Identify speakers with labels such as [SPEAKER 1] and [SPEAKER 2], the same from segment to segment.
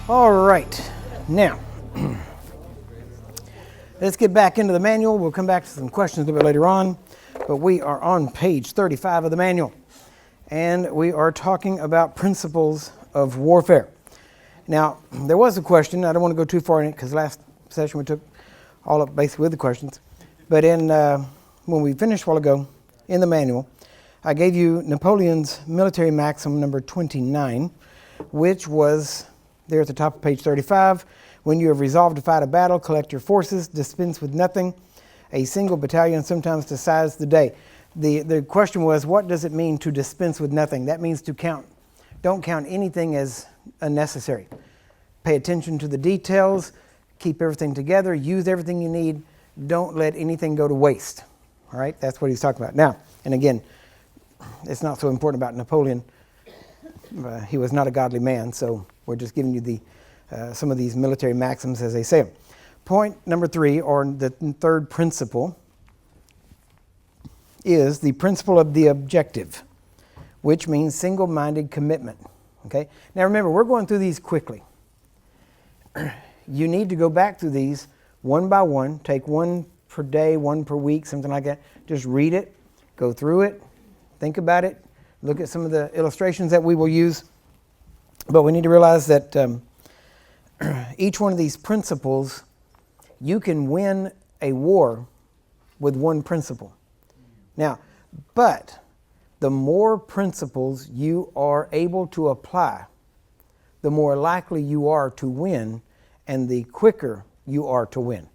[SPEAKER 1] All right, now let's get back into the manual. We'll come back to some questions a bit later on, but we are on page 35 of the manual, and we are talking about principles of warfare. Now, there was a question. I don't want to go too far in it because last session we took all up basically with the questions, but when we finished a while ago in the manual, I gave you Napoleon's military maxim number 29, which was there at the top of page 35. When you have resolved to fight a battle, collect your forces, dispense with nothing. A single battalion sometimes decides the day. The question was, what does it mean to dispense with nothing? That means to count. Don't count anything as unnecessary. Pay attention to the details. Keep everything together. Use everything you need. Don't let anything go to waste. All right? That's what he's talking about. Now, and again, it's not so important about Napoleon. He was not a godly man, so we're just giving you some of these military maxims as they say them. Point number 3, or the third principle, is the principle of the objective, which means single-minded commitment. Okay? Now remember, we're going through these quickly. You need to go back through these one by one. Take one per day, one per week, something like that. Just read it, go through it, think about it, look at some of the illustrations that we will use. But we need to realize that each one of these principles, you can win a war with one principle. Now, but the more principles you are able to apply, the more likely you are to win, and the quicker you are to win.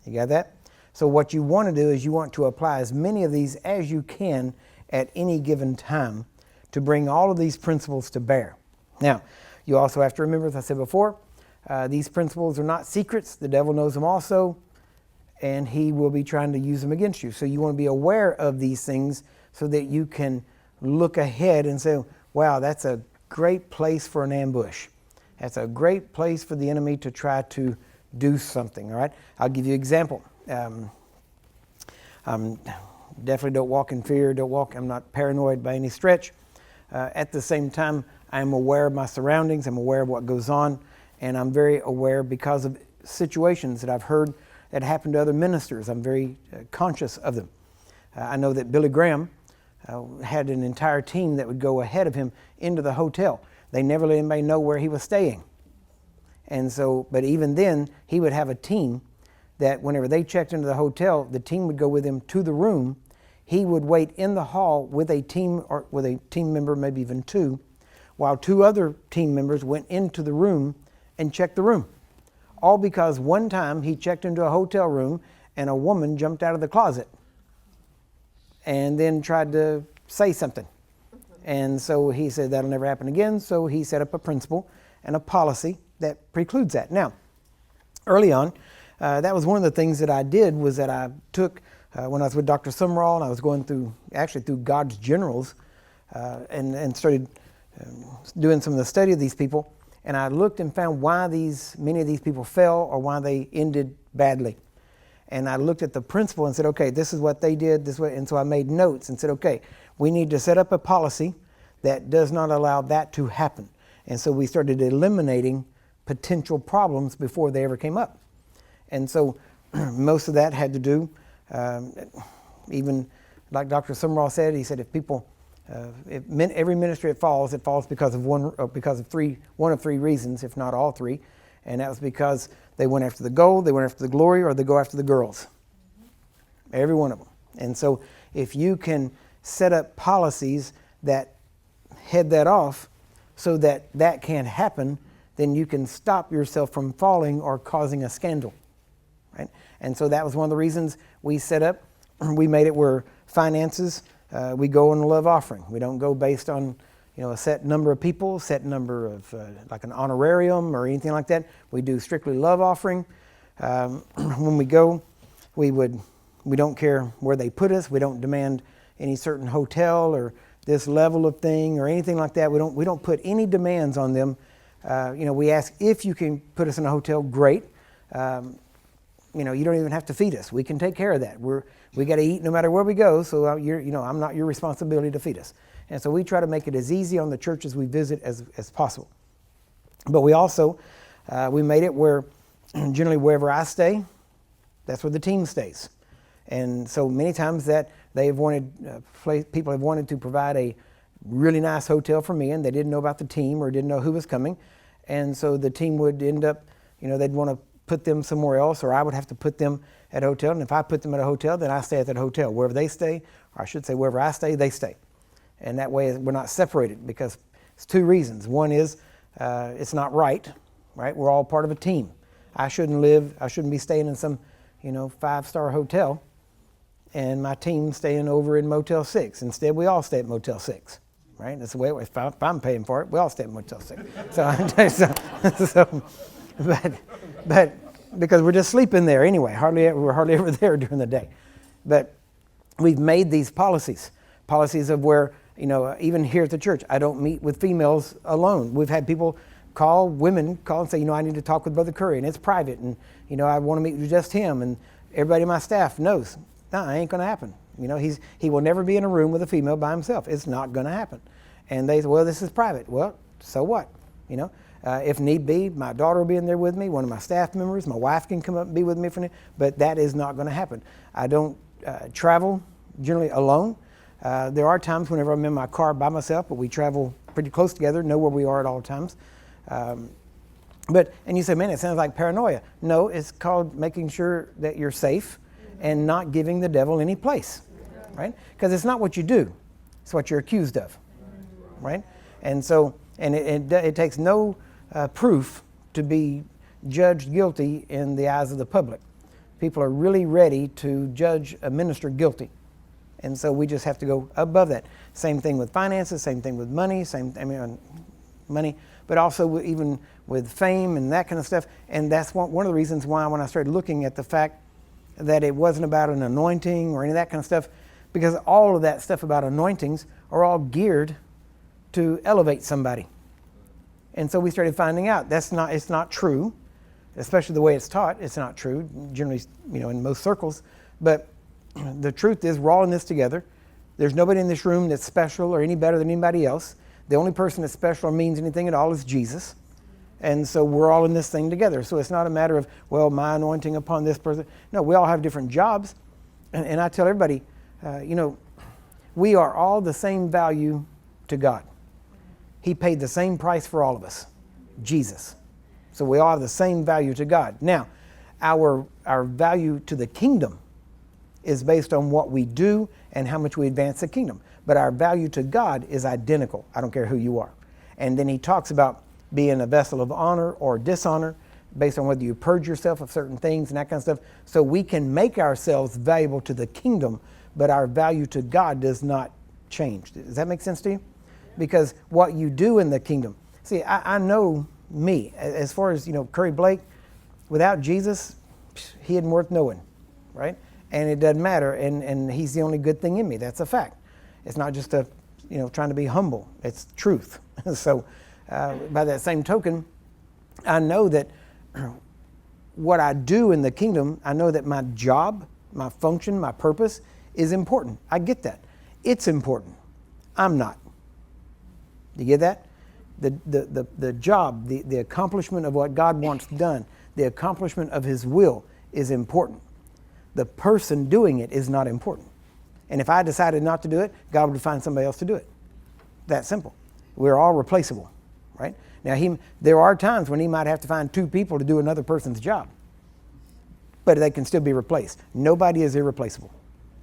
[SPEAKER 1] You got that? So what you want to do is you want to apply as many of these as you can at any given time to bring all of these principles to bear. Now, you also have to remember, as I said before, these principles are not secrets. The devil knows them also, and he will be trying to use them against you. So you want to be aware of these things so that you can look ahead and say, wow, that's a great place for an ambush. That's a great place for the enemy to try to do something, all right? I'll give you an example. Definitely don't walk in fear. I'm not paranoid by any stretch. At the same time, I'm aware of my surroundings. I'm aware of what goes on. And I'm very aware because of situations that I've heard that happened to other ministers. I'm very conscious of them. I know that Billy Graham had an entire team that would go ahead of him into the hotel. They never let anybody know where he was staying. And so, but even then, he would have a team that whenever they checked into the hotel, the team would go with him to the room. He would wait in the hall with a team, or with a team member, maybe even two, while two other team members went into the room and checked the room. All because one time he checked into a hotel room and a woman jumped out of the closet and then tried to say something. And so he said that'll never happen again. So he set up a principle and a policy that precludes that. Now, early on, that was one of the things that I did, was that I took, when I was with Dr. Sumrall, and I was going through God's generals, and started doing some of the study of these people, and I looked and found why many of these people fell or why they ended badly. And I looked at the principle and said, okay, this is what they did, this way, and so I made notes and said, okay, we need to set up a policy that does not allow that to happen. And so we started eliminating potential problems before they ever came up. And so most of that had to do, even like Dr. Sumrall said, he said if every ministry it falls because of one of three reasons, if not all three. And that was because they went after the gold, they went after the glory, or they go after the girls. Every one of them. And so if you can set up policies that head that off so that that can't happen, then you can stop yourself from falling or causing a scandal. Right? And so that was one of the reasons we made it where finances, we go on a love offering. We don't go based on a set number of people, set number of like an honorarium or anything like that. We do strictly love offering. When we go, we don't care where they put us. We don't demand any certain hotel or this level of thing or anything like that. We don't put any demands on them. We ask if you can put us in a hotel, great. You don't even have to feed us. We can take care of that. We got to eat no matter where we go. So I'm not your responsibility to feed us. And so we try to make it as easy on the churches we visit as possible. But we also, we made it where generally wherever I stay, that's where the team stays. And so many times that they've wanted, people have wanted to provide a really nice hotel for me, and they didn't know about the team or didn't know who was coming. And so the team would end up, they'd want to put them somewhere else, or I would have to put them at a hotel. And if I put them at a hotel, then I stay at that hotel. Wherever they stay, or I should say wherever I stay, they stay. And that way we're not separated, because it's two reasons. One is it's not right? We're all part of a team. I shouldn't be staying in some, 5-star hotel and my team staying over in Motel 6. Instead, we all stay at Motel 6, right? That's the way it was. If I'm paying for it, we all stay at Motel 6. But because we're just sleeping there anyway. We're hardly ever there during the day. But we've made these policies of where, even here at the church, I don't meet with females alone. We've had women call and say, I need to talk with Brother Curry, and it's private, and, I want to meet with just him, and everybody on my staff knows, no, it ain't going to happen. He will never be in a room with a female by himself. It's not going to happen. And they say, well, this is private. Well, so what? If need be, my daughter will be in there with me, one of my staff members, my wife can come up and be with me but that is not going to happen. I don't travel generally alone. There are times whenever I'm in my car by myself, but we travel pretty close together, know where we are at all times. And you say, man, it sounds like paranoia. No, it's called making sure that you're safe and not giving the devil any place, right? Because it's not what you do, it's what you're accused of, right? And so, it takes no proof to be judged guilty in the eyes of the public. People are really ready to judge a minister guilty. And so we just have to go above that. Same thing with finances, same thing with money, money, but also even with fame and that kind of stuff. And that's one of the reasons why when I started looking at the fact that it wasn't about an anointing or any of that kind of stuff, because all of that stuff about anointings are all geared to elevate somebody. And so we started finding out it's not true, especially the way it's taught. It's not true, generally, in most circles. But the truth is, we're all in this together. There's nobody in this room that's special or any better than anybody else. The only person that's special or means anything at all is Jesus. And so we're all in this thing together. So it's not a matter of, well, my anointing upon this person. No, we all have different jobs. And I tell everybody, we are all the same value to God. He paid the same price for all of us, Jesus. So we all have the same value to God. Now, our value to the kingdom is based on what we do and how much we advance the kingdom. But our value to God is identical. I don't care who you are. And then he talks about being a vessel of honor or dishonor based on whether you purge yourself of certain things and that kind of stuff. So we can make ourselves valuable to the kingdom, but our value to God does not change. Does that make sense to you? Because what you do in the kingdom. See, I know me, as far as, Curry Blake, without Jesus, he isn't worth knowing, right? And it doesn't matter, and he's the only good thing in me. That's a fact. It's not just trying to be humble. It's truth. So by that same token, I know that what I do in the kingdom, I know that my job, my function, my purpose is important. I get that. It's important. I'm not. Do you get that? The job, the accomplishment of what God wants done, the accomplishment of his will is important. The person doing it is not important. And if I decided not to do it, God would find somebody else to do it. That simple. We're all replaceable, right? Now, there are times when he might have to find 2 people to do another person's job, but they can still be replaced. Nobody is irreplaceable.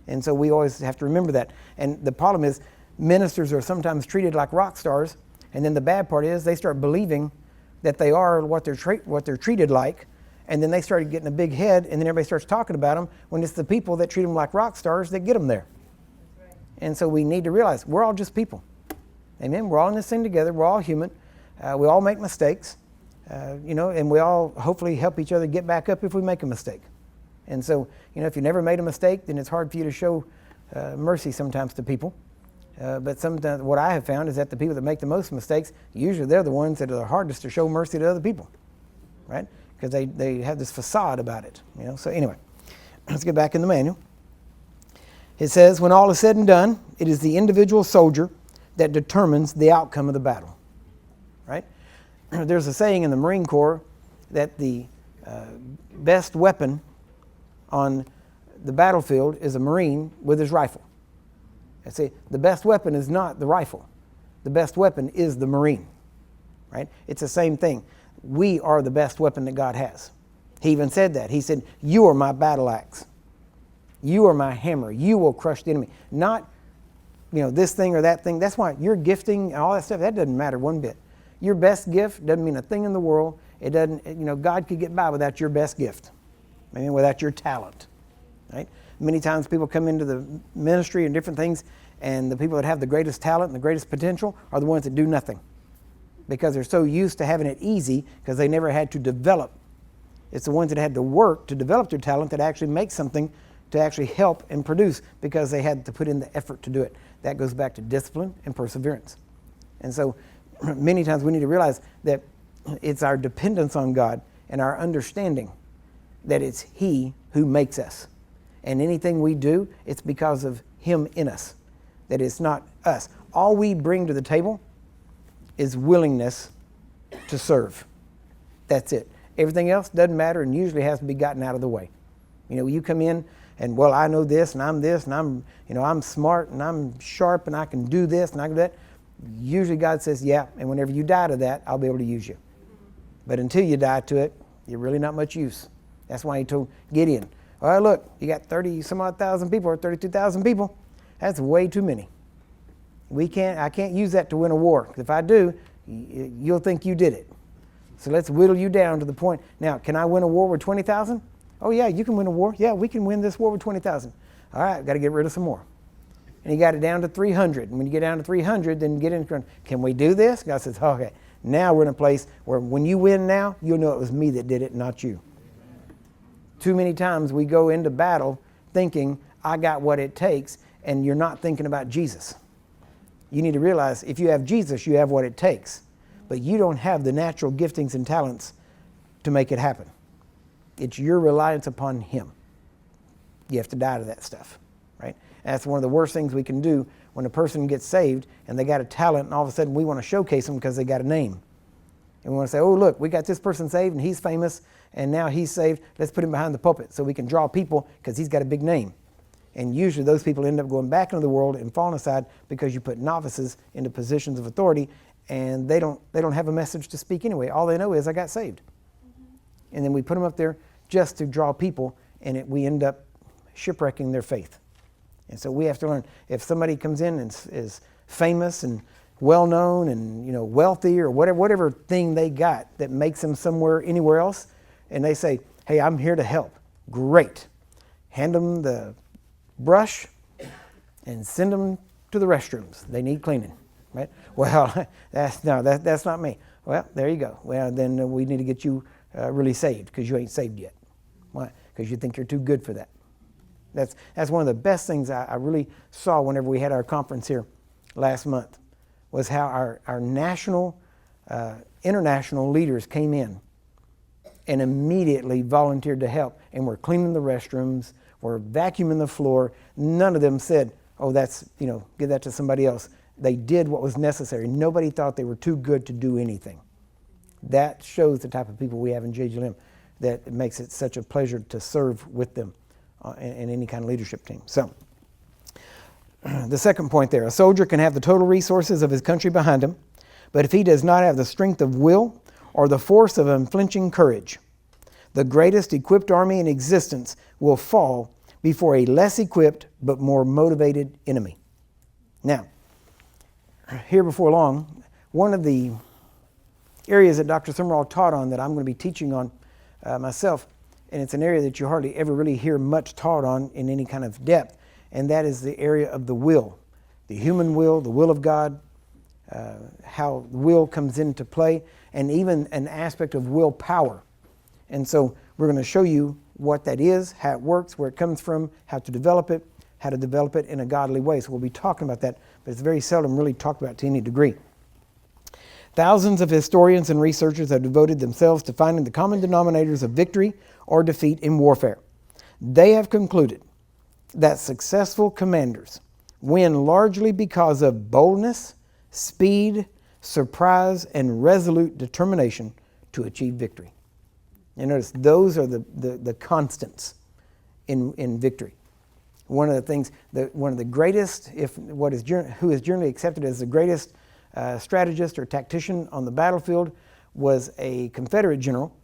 [SPEAKER 1] And so we always have to remember that. And the problem is ministers are sometimes treated like rock stars, and then the bad part is they start believing that they are what they're treated like, and then they started getting a big head, and then everybody starts talking about them when it's the people that treat them like rock stars that get them there. Right. And so we need to realize we're all just people. Amen? We're all in this thing together. We're all human. We all make mistakes, and we all hopefully help each other get back up if we make a mistake. And so, if you never made a mistake, then it's hard for you to show mercy sometimes to people. But sometimes what I have found is that the people that make the most mistakes, usually they're the ones that are the hardest to show mercy to other people, right? Because they have this facade about it. So anyway, let's get back in the manual. It says, when all is said and done, it is the individual soldier that determines the outcome of the battle, right? there's a saying in the Marine Corps that the best weapon on the battlefield is a Marine with his rifle. I say the best weapon is not the rifle. The best weapon is the Marine, right? It's the same thing. We are the best weapon that God has. He even said that. He said, you are my battle axe. You are my hammer. You will crush the enemy. Not, this thing or that thing. That's why your gifting and all that stuff, that doesn't matter one bit. Your best gift doesn't mean a thing in the world. It doesn't, God could get by without your best gift. Without your talent, right? Many times people come into the ministry and different things, and the people that have the greatest talent and the greatest potential are the ones that do nothing because they're so used to having it easy because they never had to develop. It's the ones that had to work to develop their talent that actually make something to actually help and produce because they had to put in the effort to do it. That goes back to discipline and perseverance. And so many times we need to realize that it's our dependence on God and our understanding that it's He who makes us. And anything we do, it's because of Him in us, that it's not us. All we bring to the table is willingness to serve. That's it. Everything else doesn't matter and usually has to be gotten out of the way. You come in and, well, I know this and I'm smart and I'm sharp and I can do this and I can do that. Usually God says, yeah, and whenever you die to that, I'll be able to use you. But until you die to it, you're really not much use. That's why He told Gideon, well, look, you got 30-some-odd thousand people or 32,000 people. That's way too many. I can't use that to win a war. If I do, you'll think you did it. So let's whittle you down to the point. Now, can I win a war with 20,000? Oh, yeah, you can win a war. Yeah, we can win this war with 20,000. All right, I've got to get rid of some more. And He got it down to 300. And when you get down to 300, then get in. Can we do this? God says, okay, now we're in a place where when you win now, you'll know it was me that did it, not you. Too many times we go into battle thinking, I got what it takes, and you're not thinking about Jesus. You need to realize if you have Jesus, you have what it takes. But you don't have the natural giftings and talents to make it happen. It's your reliance upon Him. You have to die to that stuff, right? And that's one of the worst things we can do when a person gets saved and they got a talent and all of a sudden we want to showcase them because they got a name. And we want to say, oh, look, we got this person saved and he's famous and now he's saved. Let's put him behind the pulpit so we can draw people because he's got a big name. And usually those people end up going back into the world and falling aside because you put novices into positions of authority and they don't have a message to speak anyway. All they know is I got saved. Mm-hmm. And then we put them up there just to draw people and we end up shipwrecking their faith. And so we have to learn, if somebody comes in and is famous and well-known and wealthy or whatever thing they got that makes them somewhere, anywhere else, and they say, hey, I'm here to help. Great. Hand them the brush and send them to the restrooms. They need cleaning, right? Well, that's not me. Well, there you go. Well, then we need to get you really saved because you ain't saved yet. Why? Because you think you're too good for that. That's one of the best things I really saw whenever we had our conference here last month was how our national, international leaders came in and immediately volunteered to help. And we're cleaning the restrooms, we're vacuuming the floor. None of them said, oh, that's, give that to somebody else. They did what was necessary. Nobody thought they were too good to do anything. That shows the type of people we have in JGLM, that it makes it such a pleasure to serve with them in any kind of leadership team. So, the second point there, a soldier can have the total resources of his country behind him, but if he does not have the strength of will or the force of unflinching courage, the greatest equipped army in existence will fall before a less equipped but more motivated enemy. Now, here before long, one of the areas that Dr. Summerall taught on that I'm going to be teaching on myself, and it's an area that you hardly ever really hear much taught on in any kind of depth, and that is the area of the will, the human will, the will of God, how will comes into play, and even an aspect of willpower. And so we're going to show you what that is, how it works, where it comes from, how to develop it in a godly way. So we'll be talking about that, but it's very seldom really talked about to any degree. Thousands of historians and researchers have devoted themselves to finding the common denominators of victory or defeat in warfare. They have concluded that successful commanders win largely because of boldness, speed, surprise, and resolute determination to achieve victory. And notice those are the constants in victory. One of the things, one of the greatest, who is generally accepted as the greatest strategist or tactician on the battlefield was a Confederate general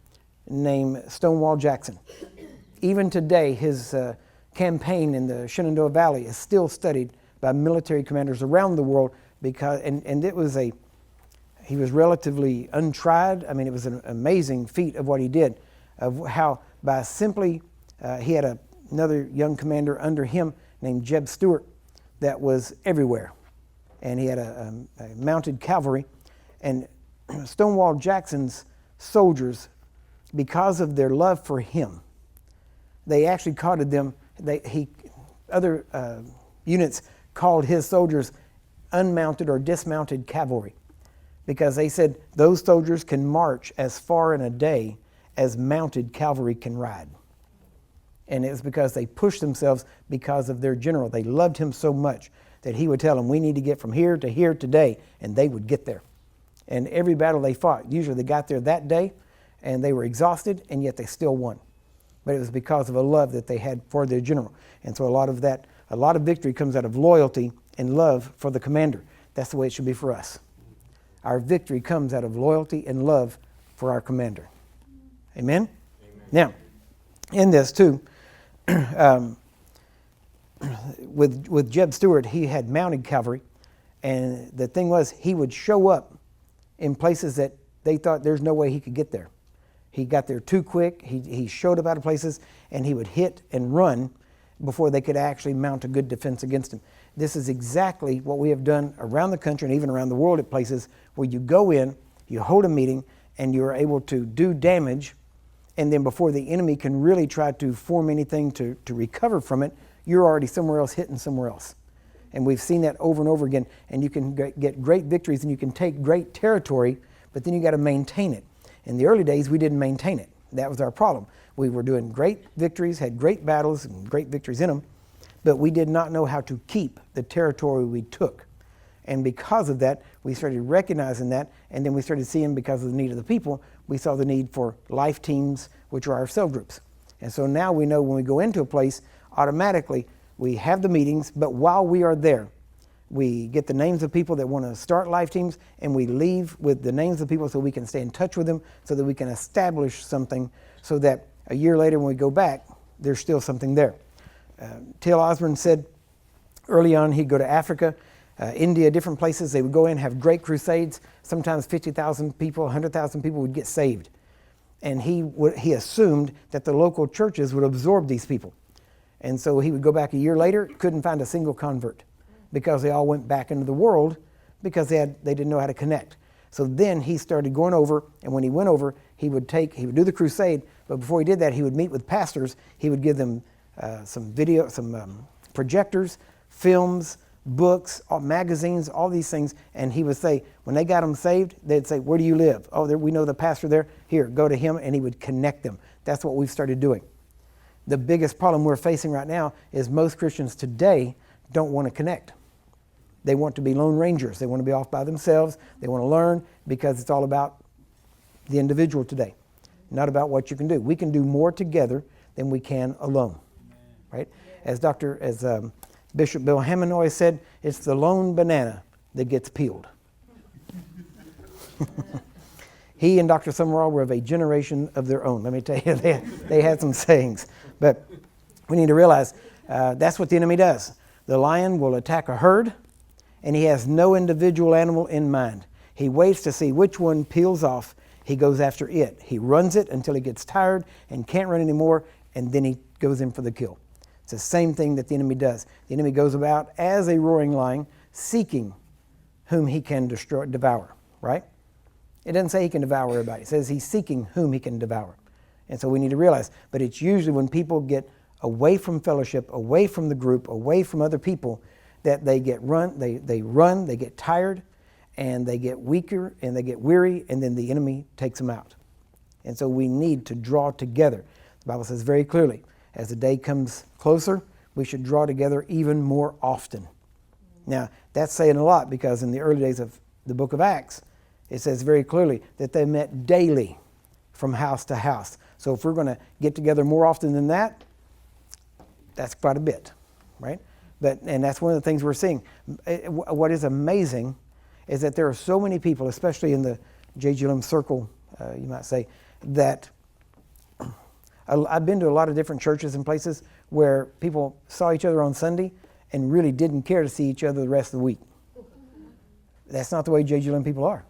[SPEAKER 1] named Stonewall Jackson. Even today, his campaign in the Shenandoah Valley is still studied by military commanders around the world because, and it was he was relatively untried. I mean, it was an amazing feat of what he did, of how by simply, he had another young commander under him named Jeb Stuart that was everywhere. And he had a mounted cavalry. And Stonewall Jackson's soldiers, because of their love for him, they actually called them, other units called his soldiers unmounted or dismounted cavalry, because they said those soldiers can march as far in a day as mounted cavalry can ride. And it was because they pushed themselves because of their general. They loved him so much that he would tell them, we need to get from here today, and they would get there. And every battle they fought, usually they got there that day, and they were exhausted, and yet they still won. But it was because of a love that they had for their general. And so a lot of victory comes out of loyalty and love for the commander. That's the way it should be for us. Our victory comes out of loyalty and love for our commander. Amen? Amen. Now, in this too, with Jeb Stuart, he had mounted cavalry, and the thing was, he would show up in places that they thought there's no way he could get there. He got there too quick. He showed up out of places, and he would hit and run before they could actually mount a good defense against him. This is exactly what we have done around the country and even around the world at places where you go in, you hold a meeting, and you're able to do damage, and then before the enemy can really try to form anything to recover from it, you're already somewhere else hitting somewhere else. And we've seen that over and over again, and you can get great victories and you can take great territory, but then you got to maintain it. In the early days, we didn't maintain it. That was our problem. We were doing great victories, had great battles and great victories in them, but we did not know how to keep the territory we took. And because of that, we started recognizing that, and then we started seeing, because of the need of the people, we saw the need for life teams, which are our cell groups. And so now we know when we go into a place, automatically we have the meetings, but while we are there, we get the names of people that want to start life teams, and we leave with the names of people so we can stay in touch with them, so that we can establish something, so that a year later when we go back, there's still something there. Till Osborne said early on he'd go to Africa, India, different places. They would go in, have great crusades. Sometimes 50,000 people, 100,000 people would get saved. And he assumed that the local churches would absorb these people. And so he would go back a year later, couldn't find a single convert, because they all went back into the world because they didn't know how to connect. So then he started going over, and when he went over, he would do the crusade, but before he did that, he would meet with pastors. He would give them some projectors, films, books, magazines, all these things, and he would say, when they got them saved, they'd say, where do you live? Oh, we know the pastor there. Here, go to him, and he would connect them. That's what we've started doing. The biggest problem we're facing right now is most Christians today don't want to connect. They want to be lone rangers. They want to be off by themselves. They want to learn, because it's all about the individual today, not about what you can do. We can do more together than we can alone, right? As Bishop Bill Hammond always said, it's the lone banana that gets peeled. He and Dr. Summerall were of a generation of their own. Let me tell you, they had some sayings. But we need to realize that's what the enemy does. The lion will attack a herd, and he has no individual animal in mind. He waits to see which one peels off. He goes after it. He runs it until he gets tired and can't run anymore, and then he goes in for the kill. It's the same thing that the enemy does. The enemy goes about as a roaring lion, seeking whom he can devour, right? It doesn't say he can devour everybody. It says he's seeking whom he can devour. And so we need to realize, but it's usually when people get away from fellowship, away from the group, away from other people, that they get they get tired, and they get weaker, and they get weary, and then the enemy takes them out. And so we need to draw together. The Bible says very clearly, as the day comes closer, we should draw together even more often. Now, that's saying a lot, because in the early days of the book of Acts, It says very clearly that they met daily from house to house. So if we're going to get together more often than that, that's quite a bit, right? And that's one of the things we're seeing. What is amazing is that there are so many people, especially in the JGLM circle, you might say, that I've been to a lot of different churches and places where people saw each other on Sunday and really didn't care to see each other the rest of the week. That's not the way JGLM people are.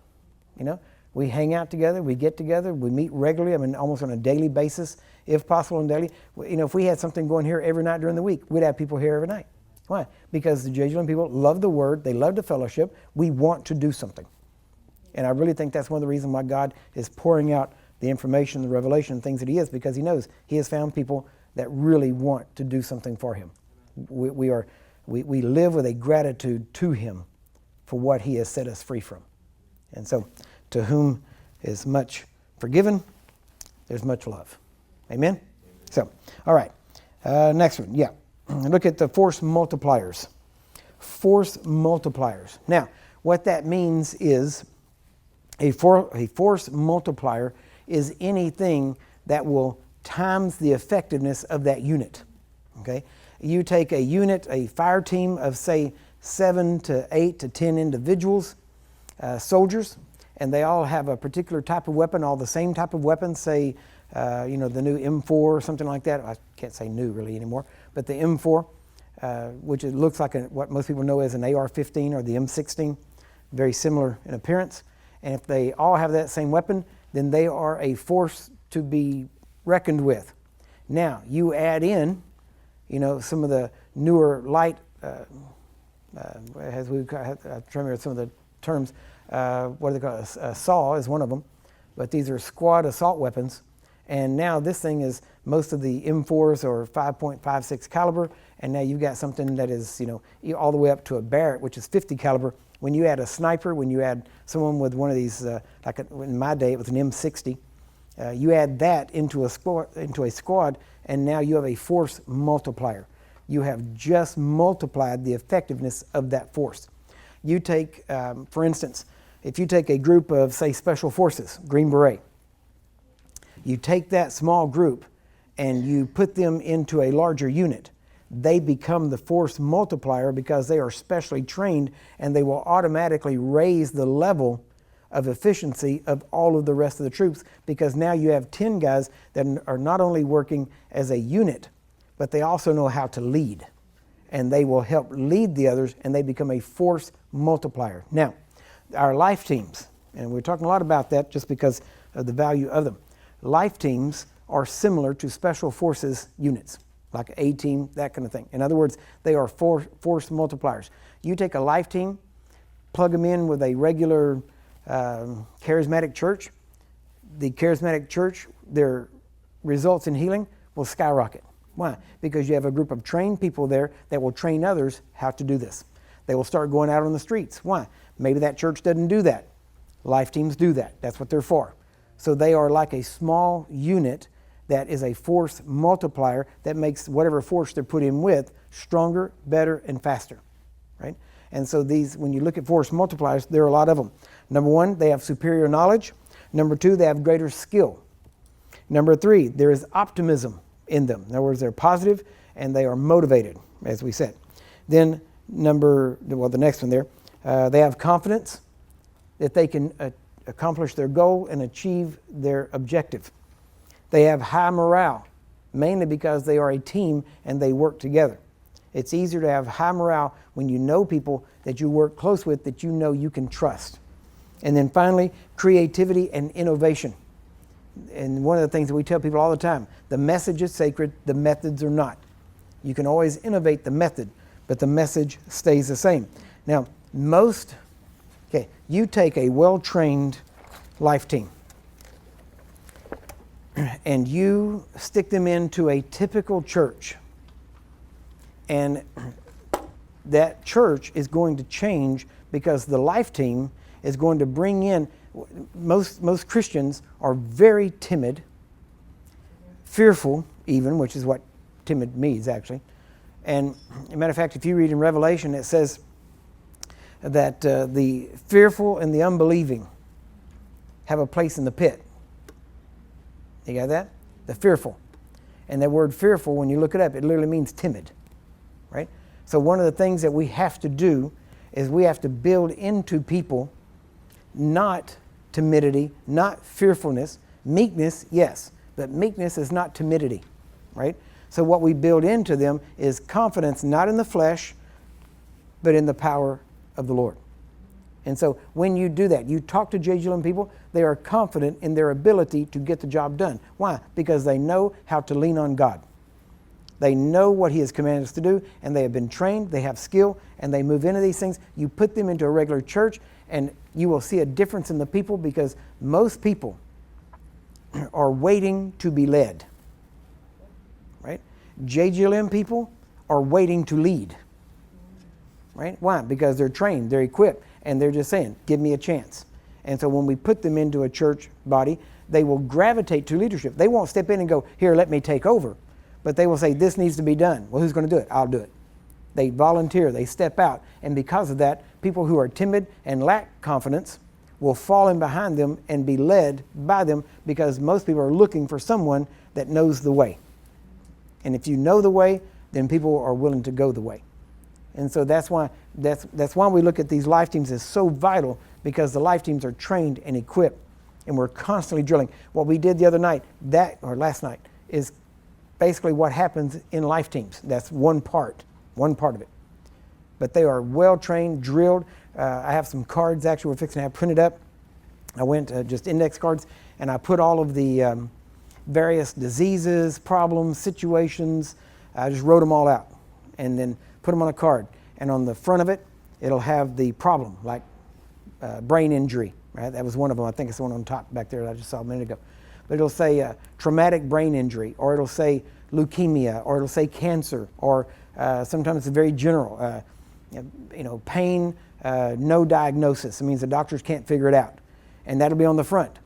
[SPEAKER 1] You know, we hang out together, we get together, we meet regularly, I mean, almost on a daily basis, if possible, on daily. You know, if we had something going here every night during the week, we'd have people here every night. Why? Because the JGLM people love the Word, they love the fellowship, we want to do something. And I really think that's one of the reasons why God is pouring out the information, the revelation, things that He is, because He knows He has found people that really want to do something for Him. We live with a gratitude to Him for what He has set us free from. And so, to whom is much forgiven, there's much love. Amen? So, all right. Next one, yeah. Look at the force multipliers. Force multipliers. Now, what that means is a force multiplier is anything that will times the effectiveness of that unit. Okay? You take a unit, a fire team of, say, 7 to 8 to 10 individuals, soldiers, and they all have a particular type of weapon, all the same type of weapon, say, the new M4 or something like that. I can't say new really anymore, but the M4, which it looks like what most people know as an AR-15 or the M16, very similar in appearance. And if they all have that same weapon, then they are a force to be reckoned with. Now, you add in, some of the newer light, as we have to remember some of the terms, what do they call it? A SAW is one of them, but these are squad assault weapons. And now this thing is, most of the M4s are 5.56 caliber, and now you've got something that is, all the way up to a Barrett, which is 50 caliber. When you add a sniper, when you add someone with one of these, in my day it was an M60, you add that into a squad, and now you have a force multiplier. You have just multiplied the effectiveness of that force. You take, for instance, if you take a group of, say, Special Forces, Green Beret, you take that small group and you put them into a larger unit. They become the force multiplier because they are specially trained, and they will automatically raise the level of efficiency of all of the rest of the troops, because now you have 10 guys that are not only working as a unit, but they also know how to lead. And they will help lead the others, and they become a force multiplier. Now, our life teams, and we're talking a lot about that just because of the value of them. Life teams are similar to Special Forces units, like A team, that kind of thing. In other words, they are force multipliers. You take a life team, plug them in with a regular charismatic church. The charismatic church, their results in healing will skyrocket. Why? Because you have a group of trained people there that will train others how to do this. They will start going out on the streets. Why? Maybe that church doesn't do that. Life teams do that. That's what they're for. So they are like a small unit that is a force multiplier that makes whatever force they're put in with stronger, better, and faster, right? And so these, when you look at force multipliers, there are a lot of them. Number one, they have superior knowledge. Number two, they have greater skill. Number three, there is optimism in them. In other words, they're positive and they are motivated, as we said. Then the next one there, they have confidence that they can accomplish their goal and achieve their objective. They have high morale, mainly because they are a team and they work together. It's easier to have high morale when you know people that you work close with that you know you can trust. And then finally, creativity and innovation. And one of the things that we tell people all the time, the message is sacred, the methods are not. You can always innovate the method, but the message stays the same. Now, you take a well-trained life team and you stick them into a typical church, and that church is going to change because the life team is going to bring in, most Christians are very timid, fearful even, which is what timid means actually. And as a matter of fact, if you read in Revelation, it says that the fearful and the unbelieving have a place in the pit. You got that? The fearful. And that word fearful, when you look it up, it literally means timid, right? So one of the things that we have to do is we have to build into people not timidity, not fearfulness. Meekness, yes, but meekness is not timidity, right? So what we build into them is confidence, not in the flesh, but in the power of the Lord. And so when you do that, you talk to JGLM people, they are confident in their ability to get the job done. Why? Because they know how to lean on God. They know what He has commanded us to do, and they have been trained, they have skill, and they move into these things. You put them into a regular church, and you will see a difference in the people, because most people are waiting to be led. Right? JGLM people are waiting to lead. Right? Why? Because they're trained, they're equipped, and they're just saying, give me a chance. And so when we put them into a church body, they will gravitate to leadership. They won't step in and go, here, let me take over. But they will say, this needs to be done. Well, who's going to do it? I'll do it. They volunteer, they step out. And because of that, people who are timid and lack confidence will fall in behind them and be led by them, because most people are looking for someone that knows the way. And if you know the way, then people are willing to go the way. And so that's why we look at these life teams as so vital, because the life teams are trained and equipped, and we're constantly drilling. What we did the other night, last night, is basically what happens in life teams. That's one part of it. But they are well trained, drilled. I have some cards actually we're fixing to have printed up. I went just index cards, and I put all of the various diseases, problems, situations. I just wrote them all out and then put them on a card. And on the front of it, it'll have the problem, like brain injury, right? That was one of them. I think it's the one on top back there that I just saw a minute ago. But it'll say traumatic brain injury, or it'll say leukemia, or it'll say cancer, or sometimes it's very general. Pain, no diagnosis. It means the doctors can't figure it out. And that'll be on the front.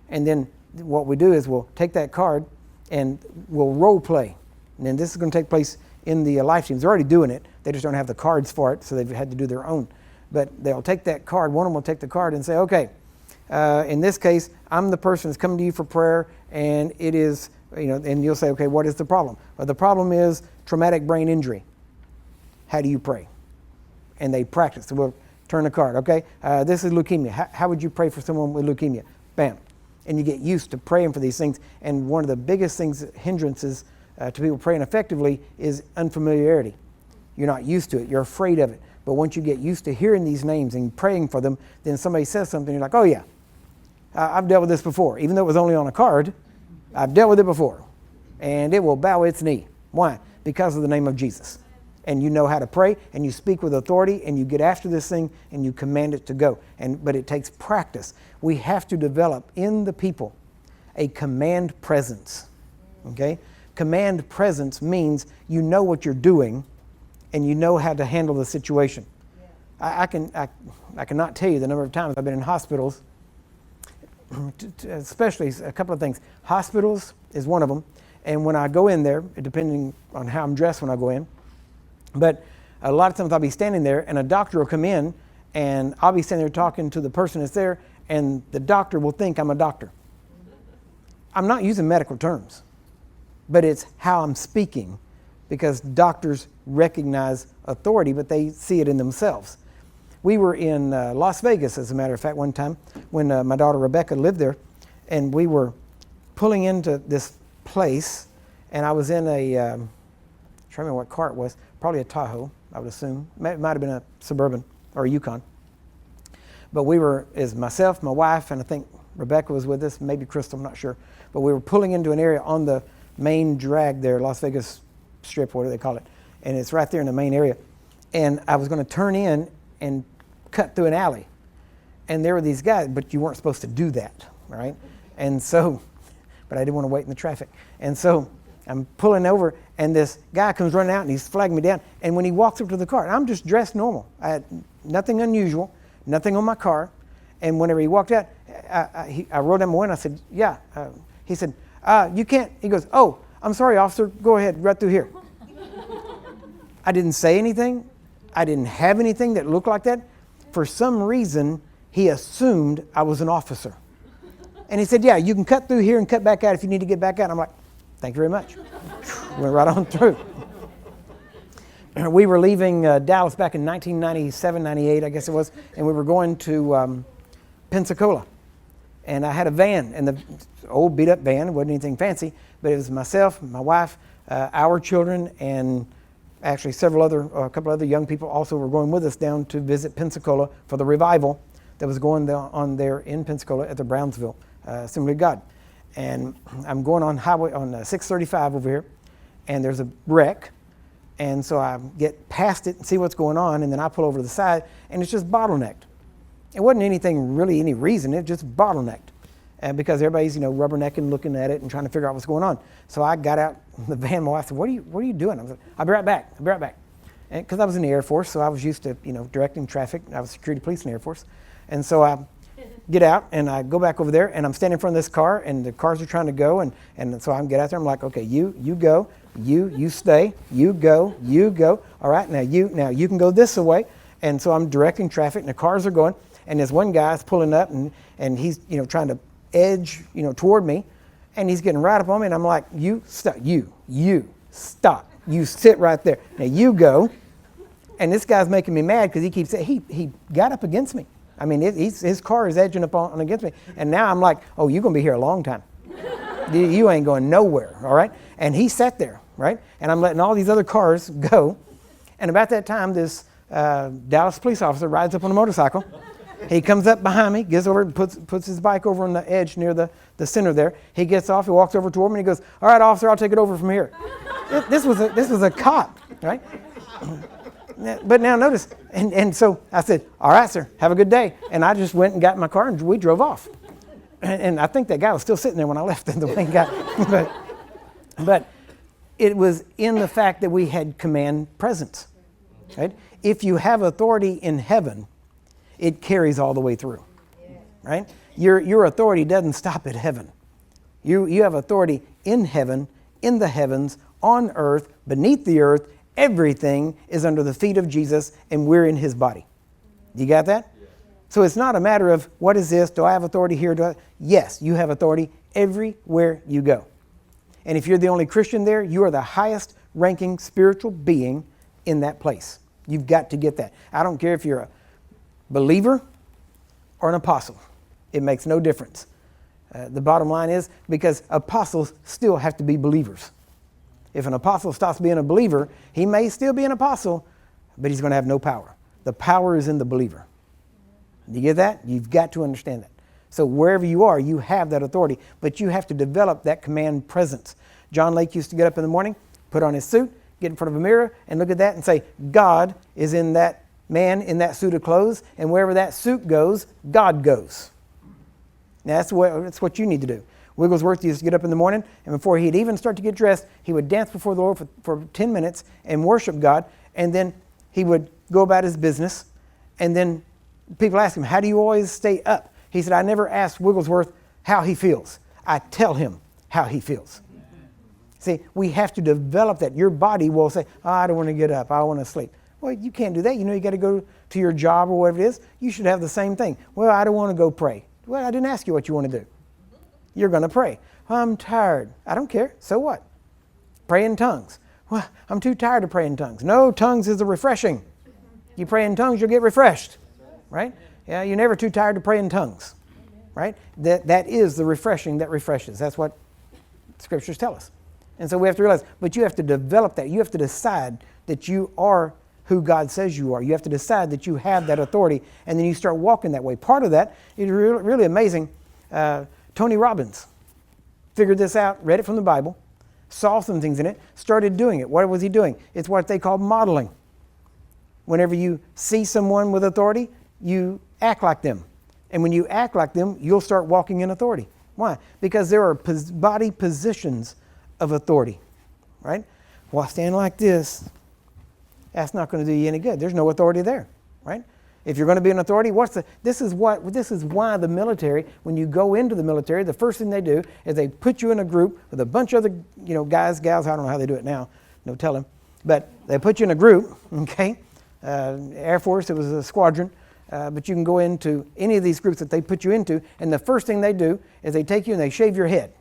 [SPEAKER 1] And then what we do is we'll take that card and we'll role play. And then this is going to take place in the life teams. They're already doing it. They just don't have the cards for it, so they've had to do their own. But they'll take that card. One of them will take the card and say, okay, in this case, I'm the person that's coming to you for prayer, and it is, and you'll say, okay, what is the problem? Well, the problem is traumatic brain injury. How do you pray? And they practice. So we'll turn the card, okay? This is leukemia. How would you pray for someone with leukemia? Bam. And you get used to praying for these things. And one of the biggest hindrances to people praying effectively is unfamiliarity. You're not used to it. You're afraid of it. But once you get used to hearing these names and praying for them, then somebody says something, you're like, oh yeah, I've dealt with this before. Even though it was only on a card, I've dealt with it before. And it will bow its knee. Why? Because of the name of Jesus. And you know how to pray, and you speak with authority, and you get after this thing, and you command it to go. But it takes practice. We have to develop in the people a command presence. Okay? Command presence means you know what you're doing, and you know how to handle the situation. Yeah. I cannot tell you the number of times I've been in hospitals, especially a couple of things. Hospitals is one of them, and when I go in there, depending on how I'm dressed when I go in, but a lot of times I'll be standing there, and a doctor will come in, and I'll be standing there talking to the person that's there, and the doctor will think I'm a doctor. I'm not using medical terms, but it's how I'm speaking, because doctors recognize authority, but they see it in themselves. We were in Las Vegas, as a matter of fact, one time when my daughter Rebecca lived there, and we were pulling into this place, and I was in a, I'm trying to remember what car it was, probably a Tahoe, I would assume. It might have been a Suburban or a Yukon. But we were, as myself, my wife, and I think Rebecca was with us, maybe Crystal, I'm not sure. But we were pulling into an area on the main drag there, Las Vegas Strip, whatever they call it. And it's right there in the main area. And I was going to turn in and cut through an alley. And there were these guys, but you weren't supposed to do that, right? And so, but I didn't want to wait in the traffic. And so I'm pulling over, and this guy comes running out, and he's flagging me down. And when he walks up to the car, I'm just dressed normal. I had nothing unusual, nothing on my car. And whenever he walked out, I rolled down my window. I said, yeah. He said, you can't. He goes, oh, I'm sorry, officer. Go ahead, right through here. I didn't say anything. I didn't have anything that looked like that. For some reason, he assumed I was an officer. And he said, yeah, you can cut through here and cut back out if you need to get back out. I'm like, thank you very much. Went right on through. We were leaving Dallas back in 1997, 98, I guess it was, and we were going to Pensacola. And I had a van, and the old beat-up van, it wasn't anything fancy, but it was myself, my wife, our children, and actually a couple other young people also were going with us down to visit Pensacola for the revival that was going on there in Pensacola at the Brownsville Assembly of God. And I'm going on 635 over here, and there's a wreck. And so I get past it and see what's going on, and then I pull over to the side, and it's just bottlenecked. It wasn't anything really, any reason, it just bottlenecked. Because everybody's, rubbernecking, looking at it and trying to figure out what's going on. So I got out the van, my wife said, what are you doing? I was like, I'll be right back. Because I was in the Air Force, so I was used to, directing traffic. I was security police in the Air Force. And so I get out, and I go back over there, and I'm standing in front of this car, and the cars are trying to go, and so I get out there, I'm like, okay, you go, you stay, you go, all right, now you can go this way. And so I'm directing traffic, and the cars are going, and this one guy's pulling up, and he's, trying to edge, toward me, and he's getting right up on me, and I'm like, you stop, you stop, you sit right there, now you go. And this guy's making me mad because he keeps saying, he got up against me. I mean, his car is edging up on against me, and now I'm like, oh, you're gonna be here a long time. You ain't going nowhere, all right? And he sat there, right? And I'm letting all these other cars go, and about that time, this Dallas police officer rides up on a motorcycle. He comes up behind me, gets over, puts his bike over on the edge near the center there. He gets off, he walks over toward me, and he goes, all right, officer, I'll take it over from here. This was a cop, right? But now notice, and so I said, all right, sir, have a good day. And I just went and got in my car, and we drove off. And I think that guy was still sitting there when I left, the way he got. But it was in the fact that we had command presence, right? If you have authority in heaven, it carries all the way through, right? Your authority doesn't stop at heaven. You have authority in heaven, in the heavens, on earth, beneath the earth. Everything is under the feet of Jesus, and we're in his body. You got that? Yeah. So it's not a matter of, what is this? Do I have authority here? Yes, you have authority everywhere you go. And if you're the only Christian there, you are the highest ranking spiritual being in that place. You've got to get that. I don't care if you're a believer or an apostle. It makes no difference. The bottom line is, because apostles still have to be believers. If an apostle stops being a believer, he may still be an apostle, but he's going to have no power. The power is in the believer. You get that? You've got to understand that. So wherever you are, you have that authority, but you have to develop that command presence. John Lake used to get up in the morning, put on his suit, get in front of a mirror, and look at that and say, God is in that man in that suit of clothes, and wherever that suit goes, God goes. Now that's what you need to do. Wigglesworth used to get up in the morning, and before he'd even start to get dressed, he would dance before the Lord for 10 minutes and worship God, and then he would go about his business. And then people ask him, how do you always stay up? He said, I never ask Wigglesworth how he feels. I tell him how he feels. See, we have to develop that. Your body will say, oh, I don't want to get up, I want to sleep. Well, you can't do that. You got to go to your job or whatever it is. You should have the same thing. Well, I don't want to go pray. Well, I didn't ask you what you want to do. You're going to pray. Well, I'm tired. I don't care. So what? Pray in tongues. Well, I'm too tired to pray in tongues. No, tongues is a refreshing. You pray in tongues, you'll get refreshed. Right? Yeah, you're never too tired to pray in tongues. Right? That is the refreshing that refreshes. That's what scriptures tell us. And so we have to realize, but you have to develop that. You have to decide that you are who God says you are. You have to decide that you have that authority, and then you start walking that way. Part of that is really amazing. Tony Robbins figured this out, read it from the Bible, saw some things in it, started doing it. What was he doing? It's what they call modeling. Whenever you see someone with authority, you act like them. And when you act like them, you'll start walking in authority. Why? Because there are body positions of authority, right? Well, I stand like this. That's not going to do you any good. There's no authority there, right? If you're going to be an authority, this is why the military, when you go into the military, the first thing they do is they put you in a group with a bunch of other, guys, gals, I don't know how they do it now, no telling, but they put you in a group, okay? Air Force, it was a squadron, but you can go into any of these groups that they put you into, and the first thing they do is they take you and they shave your head.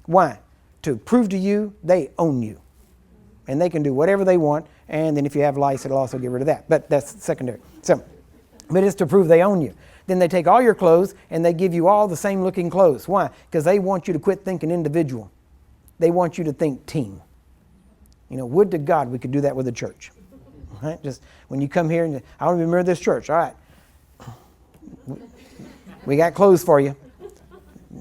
[SPEAKER 1] Why? To prove to you they own you. And they can do whatever they want, and then if you have lice, it'll also get rid of that. But that's secondary. But it's to prove they own you. Then they take all your clothes and they give you all the same looking clothes. Why? Because they want you to quit thinking individual. They want you to think team. Would to God we could do that with the church. Right? Just when you come here and I want to be a member of this church. All right. We got clothes for you.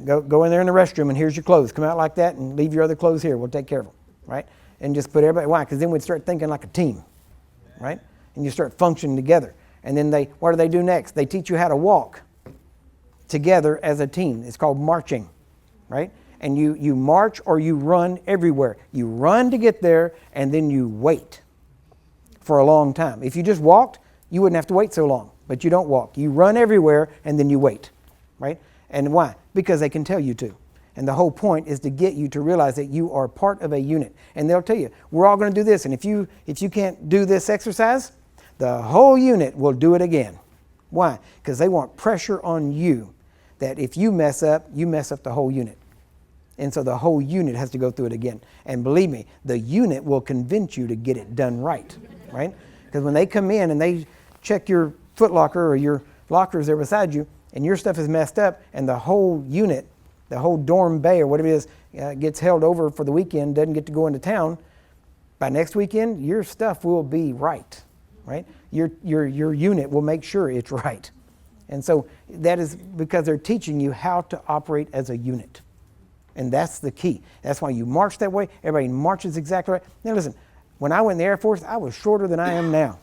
[SPEAKER 1] Go in there in the restroom and here's your clothes. Come out like that and leave your other clothes here. We'll take care of them. Right? And just put everybody. Why? Because then we'd start thinking like a team. Right? And you start functioning together. And then what do they do next? They teach you how to walk together as a team. It's called marching. Right? And you march or you run everywhere. You run to get there and then you wait for a long time. If you just walked, you wouldn't have to wait so long. But you don't walk. You run everywhere and then you wait. Right? And why? Because they can tell you to. And the whole point is to get you to realize that you are part of a unit. And they'll tell you, we're all going to do this. And if you can't do this exercise, the whole unit will do it again. Why? Because they want pressure on you that if you mess up the whole unit. And so the whole unit has to go through it again. And believe me, the unit will convince you to get it done right. Right? Because when they come in and they check your foot locker or your lockers there beside you, and your stuff is messed up, and the whole unit, the whole dorm bay or whatever it is, gets held over for the weekend, doesn't get to go into town, by next weekend, your stuff will be right. Right? Your unit will make sure it's right. And so that is because they're teaching you how to operate as a unit. And that's the key. That's why you march that way. Everybody marches exactly right. Now listen, when I went in the Air Force, I was shorter than I am now.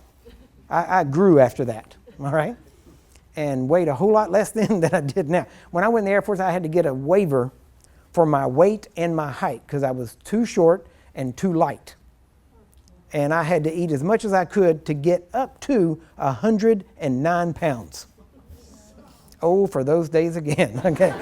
[SPEAKER 1] I grew after that. All right? And weighed a whole lot less then than I did now. When I went in the Air Force, I had to get a waiver for my weight and my height because I was too short and too light. And I had to eat as much as I could to get up to 109 pounds. Oh, for those days again. Okay.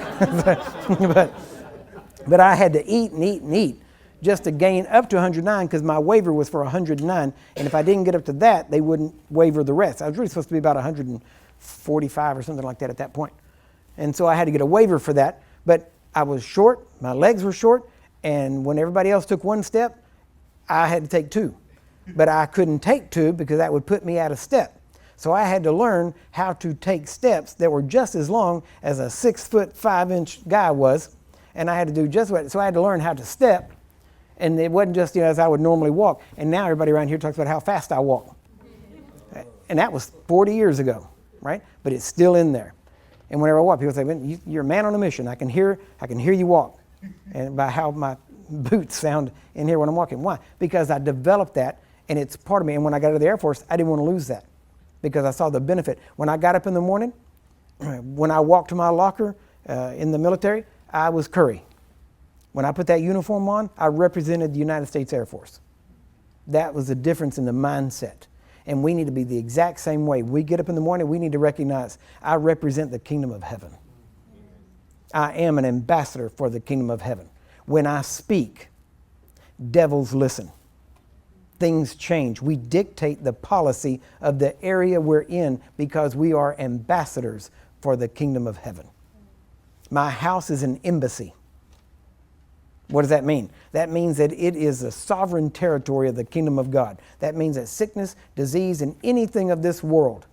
[SPEAKER 1] but I had to eat and eat and eat just to gain up to 109 because my waiver was for 109. And if I didn't get up to that, they wouldn't waiver the rest. I was really supposed to be about 145 or something like that at that point. And so I had to get a waiver for that. But I was short, my legs were short, and when everybody else took one step, I had to take two. But I couldn't take two because that would put me out of step. So I had to learn how to take steps that were just as long as a 6'5" guy was. And I had to do just what, so I had to learn how to step. And it wasn't just, as I would normally walk. And now everybody around here talks about how fast I walk. And that was 40 years ago, right? But it's still in there. And whenever I walk, people say, you're a man on a mission. I can hear you walk. And by how my boots sound in here when I'm walking. Why? Because I developed that. And it's part of me. And when I got out of the Air Force, I didn't want to lose that because I saw the benefit. When I got up in the morning, when I walked to my locker in the military, I was Curry. When I put that uniform on, I represented the United States Air Force. That was the difference in the mindset. And we need to be the exact same way. We get up in the morning, we need to recognize, I represent the kingdom of heaven. I am an ambassador for the kingdom of heaven. When I speak, devils listen. Things change. We dictate the policy of the area we're in because we are ambassadors for the kingdom of heaven. My house is an embassy. What does that mean? That means that it is the sovereign territory of the kingdom of God. That means that sickness, disease, and anything of this world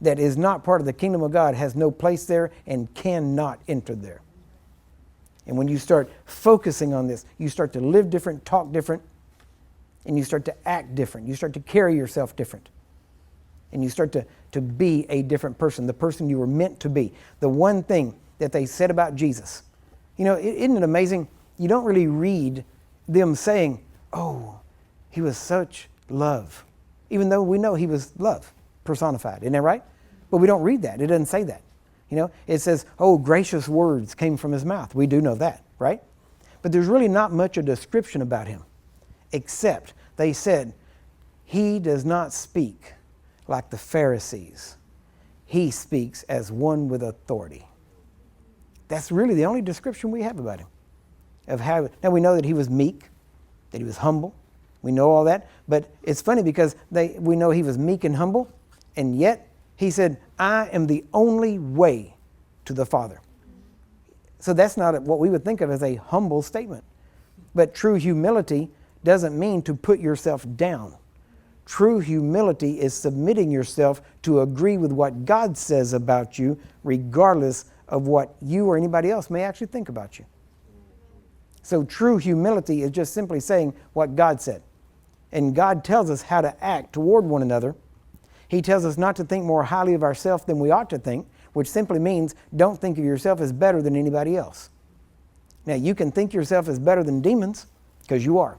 [SPEAKER 1] that is not part of the kingdom of God has no place there and cannot enter there. And when you start focusing on this, you start to live different, talk different, and you start to act different. You start to carry yourself different. And you start to be a different person, the person you were meant to be. The one thing that they said about Jesus. Isn't it amazing? You don't really read them saying, oh, he was such love. Even though we know he was love personified. Isn't that right? But we don't read that. It doesn't say that. It says, oh, gracious words came from his mouth. We do know that, right? But there's really not much a description about him. Except they said, he does not speak like the Pharisees. He speaks as one with authority. That's really the only description we have about him. Now we know that he was meek, that he was humble. We know all that. But it's funny because we know he was meek and humble, and yet He said, I am the only way to the Father. So that's not what we would think of as a humble statement. But true humility doesn't mean to put yourself down. True humility is submitting yourself to agree with what God says about you, regardless of what you or anybody else may actually think about you. So true humility is just simply saying what God said. And God tells us how to act toward one another. He tells us not to think more highly of ourselves than we ought to think, which simply means don't think of yourself as better than anybody else. Now, you can think yourself as better than demons, because you are,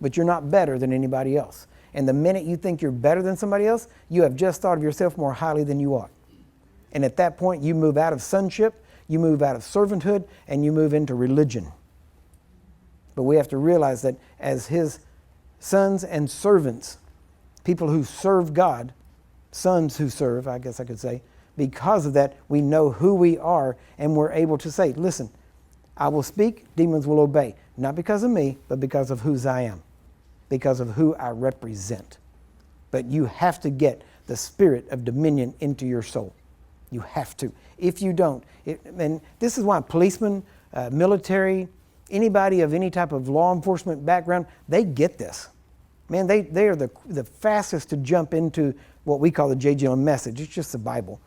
[SPEAKER 1] but you're not better than anybody else. And the minute you think you're better than somebody else, you have just thought of yourself more highly than you ought. And at that point, you move out of sonship, you move out of servanthood, and you move into religion. But we have to realize that as His sons and servants, people who serve God, sons who serve, I guess I could say, because of that, we know who we are, and we're able to say, listen, I will speak, demons will obey. Not because of me, but because of whose I am, because of who I represent. But you have to get the spirit of dominion into your soul. You have to. If you don't, and this is why policemen, military, anybody of any type of law enforcement background, they get this. Man, they are the fastest to jump into what we call the JGL message. It's just the Bible.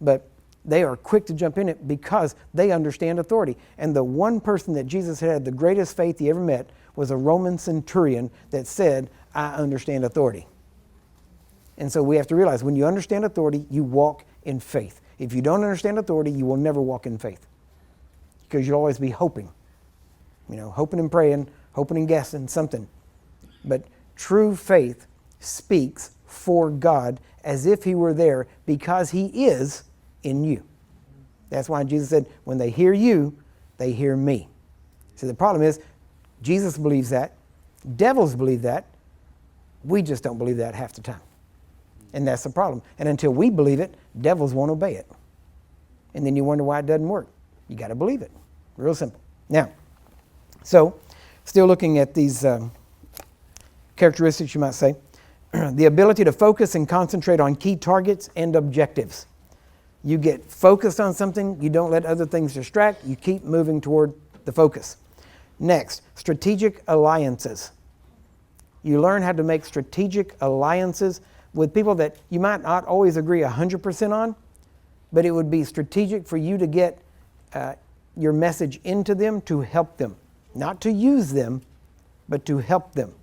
[SPEAKER 1] But they are quick to jump in it because they understand authority. And the one person that Jesus had the greatest faith he ever met was a Roman centurion that said, I understand authority. And so we have to realize when you understand authority, you walk in faith. If you don't understand authority, you will never walk in faith, because you'll always be hoping. Hoping and praying, hoping and guessing something. But true faith speaks for God as if He were there, because He is in you. That's why Jesus said, when they hear you, they hear me. See, the problem is, Jesus believes that. Devils believe that. We just don't believe that half the time. And that's the problem. And until we believe it, devils won't obey it. And then you wonder why it doesn't work. You got to believe it. Real simple. Now, so, still looking at these characteristics, you might say. The ability to focus and concentrate on key targets and objectives. You get focused on something, you don't let other things distract, you keep moving toward the focus. Next, strategic alliances. You learn how to make strategic alliances with people that you might not always agree 100% on, but it would be strategic for you to get your message into them to help them. Not to use them, but to help them.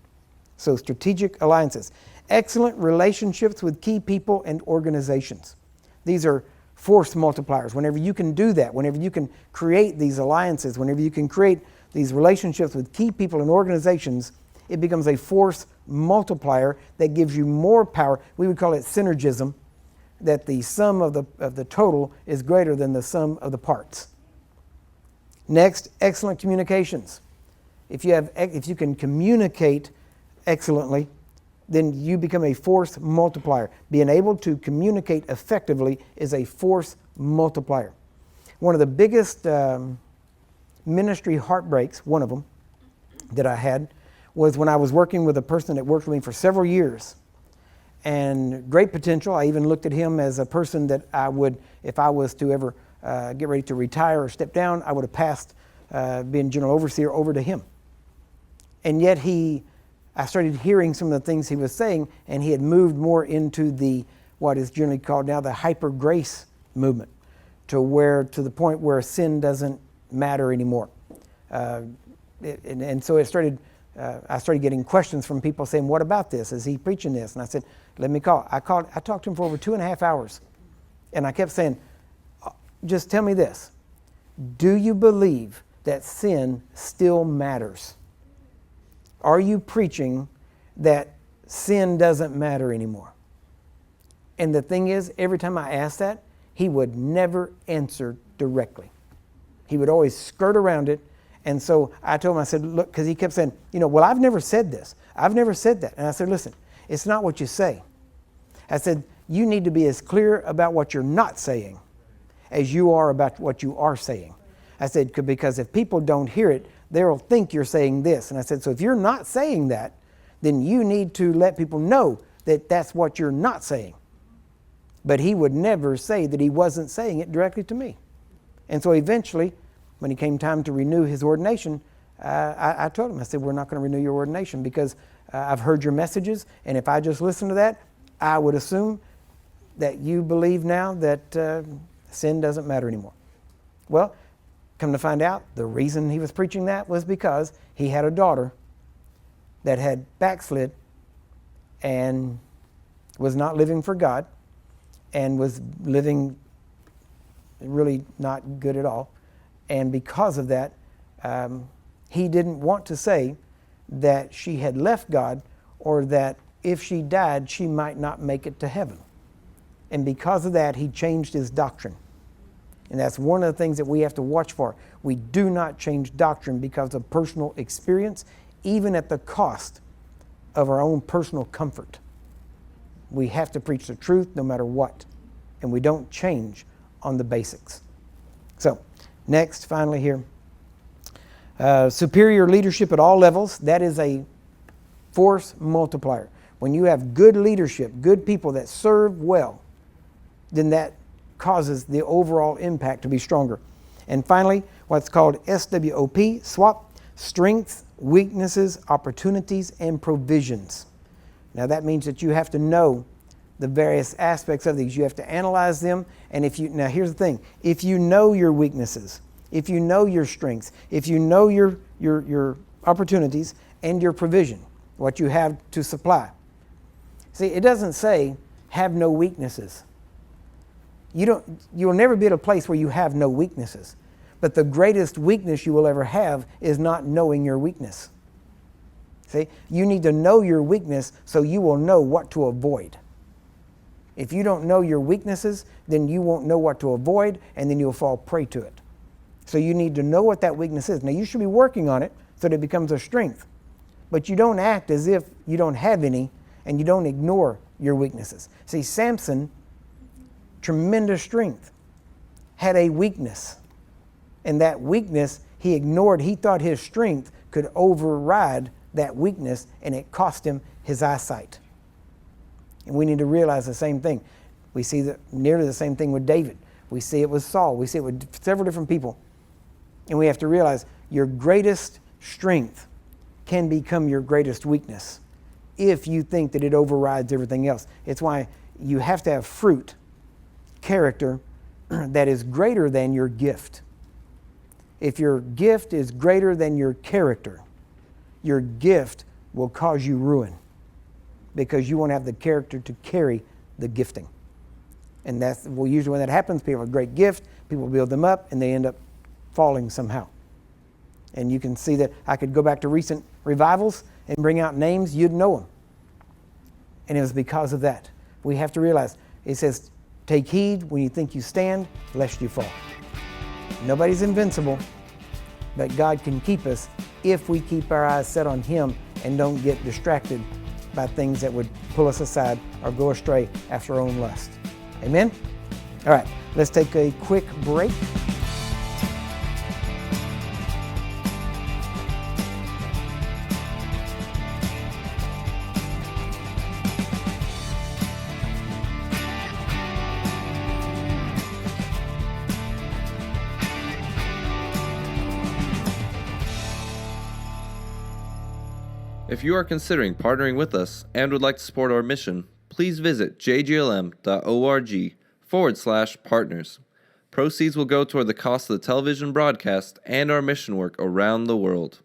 [SPEAKER 1] So strategic alliances. Excellent relationships with key people and organizations. These are force multipliers. Whenever you can do that, whenever you can create these alliances, whenever you can create these relationships with key people and organizations, it becomes a force multiplier that gives you more power. We would call it synergism, that the sum of the total is greater than the sum of the parts. Next, excellent communications. If you can communicate excellently, then you become a force multiplier. Being able to communicate effectively is a force multiplier. One of the biggest ministry heartbreaks, one of them that I had, was when I was working with a person that worked with me for several years. And great potential. I even looked at him as a person that I would, if I was to ever get ready to retire or step down, I would have passed being general overseer over to him. And yet I started hearing some of the things he was saying, and he had moved more into what is generally called now the hyper grace movement, to the point where sin doesn't matter anymore. And so I started getting questions from people saying, what about this? Is he preaching this? And I said, let me call. I talked to him for over 2.5 hours. And I kept saying, just tell me this. Do you believe that sin still matters? Are you preaching that sin doesn't matter anymore? And the thing is, every time I asked that, he would never answer directly. He would always skirt around it. And so I told him, I said, look, because he kept saying, well, I've never said this. I've never said that. And I said, listen, it's not what you say. I said, you need to be as clear about what you're not saying as you are about what you are saying. I said, because if people don't hear it, they'll think you're saying this. And I said, so if you're not saying that, then you need to let people know that that's what you're not saying. But he would never say that he wasn't saying it directly to me. And so eventually, when it came time to renew his ordination, I told him, I said, we're not going to renew your ordination because I've heard your messages, and if I just listen to that, I would assume that you believe now that sin doesn't matter anymore. Well, come to find out, the reason he was preaching that was because he had a daughter that had backslid and was not living for God and was living really not good at all. And because of that, he didn't want to say that she had left God or that if she died, she might not make it to heaven. And because of that, he changed his doctrine. And that's one of the things that we have to watch for. We do not change doctrine because of personal experience, even at the cost of our own personal comfort. We have to preach the truth no matter what. And we don't change on the basics. So, next, finally here. Superior leadership at all levels, that is a force multiplier. When you have good leadership, good people that serve well, then that causes the overall impact to be stronger. And finally, what's called SWOT, SWAT, strengths, weaknesses, opportunities, and provisions. Now that means that you have to know the various aspects of these. You have to analyze them. And now here's the thing, if you know your weaknesses, if you know your strengths, if you know your opportunities and your provision, what you have to supply. See, it doesn't say have no weaknesses. You'll never be at a place where you have no weaknesses. But the greatest weakness you will ever have is not knowing your weakness. See, you need to know your weakness so you will know what to avoid. If you don't know your weaknesses, then you won't know what to avoid, and then you'll fall prey to it. So you need to know what that weakness is. Now you should be working on it so that it becomes a strength. But you don't act as if you don't have any, and you don't ignore your weaknesses. See, Samson, tremendous strength, had a weakness. And that weakness he ignored. He thought his strength could override that weakness, and it cost him his eyesight. And we need to realize the same thing. We see nearly the same thing with David. We see it with Saul. We see it with several different people. And we have to realize your greatest strength can become your greatest weakness if you think that it overrides everything else. It's why you have to have fruit, character, that is greater than your gift. If your gift is greater than your character, your gift will cause you ruin because you won't have the character to carry the gifting. And usually when that happens, people have a great gift, people build them up, and they end up falling somehow. And you can see that I could go back to recent revivals and bring out names, you'd know them. And it was because of that. We have to realize, it says, take heed when you think you stand, lest you fall. Nobody's invincible, but God can keep us if we keep our eyes set on Him and don't get distracted by things that would pull us aside or go astray after our own lust. Amen? All right, let's take a quick break.
[SPEAKER 2] If you are considering partnering with us and would like to support our mission, please visit jglm.org/partners. Proceeds will go toward the cost of the television broadcast and our mission work around the world.